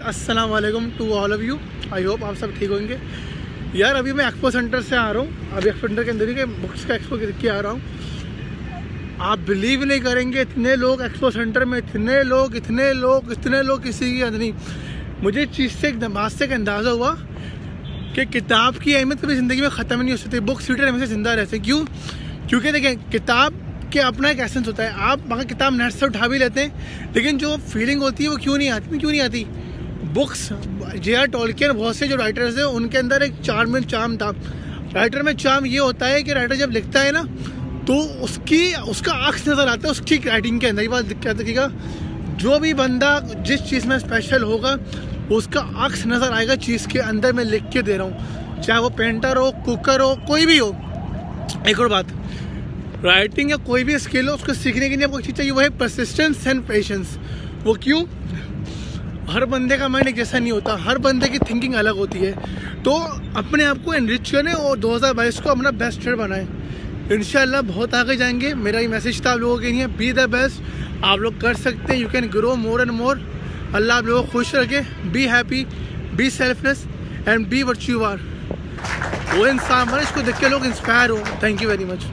अस्सलाम वालेकुम to all of you. I hope आप सब ठीक होंगे। यार अभी मैं एक्सपो सेंटर से आ रहा हूँ, अभी एक्सपो सेंटर के अंदर ही के बुक्स का एक्सपो के आ रहा हूँ। आप बिलीव नहीं करेंगे, इतने लोग एक्सपो सेंटर में, इतने लोग किसी की हद नहीं। मुझे चीज़ से एक बात से एक अंदाज़ा हुआ कि किताब की अहमियत कभी ज़िंदगी में ख़त्म नहीं हो सकती। बुक्स सीटें हमेशा ज़िंदा रहते। क्यों? क्योंकि देखें, किताब के अपना एक एसेंस होता है। आप वहाँ किताब नेट से उठा भी लेते हैं, लेकिन जो फीलिंग होती है वो क्यों नहीं आती? Books, J.R. टॉलकियन, बहुत से जो राइटर्स हैं उनके अंदर एक चार्म था। राइटर में चार्म ये होता है कि राइटर जब लिखता है ना तो उसका अक्स नज़र आता है उसकी राइटिंग के अंदर। ये बात क्या देखिएगा, जो भी बंदा जिस चीज़ में स्पेशल होगा उसका अक्स नज़र आएगा चीज़ के अंदर। मैं लिख के दे रहा हूँ, चाहे वो पेंटर हो, कुकर हो, कोई भी हो। एक और बात, राइटिंग या कोई भी स्किल हो, उसको सीखने के लिए आपको चीज़ चाहिए, वो है परसिस्टेंस एंड पेशेंस। वो क्यों? हर बंदे का माइंड एक जैसा नहीं होता, हर बंदे की थिंकिंग अलग होती है। तो अपने आप को एनरिच करें और 2022 को अपना बेस्ट ईयर बनाएं। इंशाल्लाह बहुत आगे जाएंगे। मेरा ये मैसेज था आप लोगों के लिए, बी द बेस्ट। आप लोग कर सकते हैं, you can grow more and more. अल्लाह आप लोगों को खुश रखे। Be happy, be selfless and be what you are. वो इंसान बने इसको देख के लोग इंस्पायर हो। Thank you very much.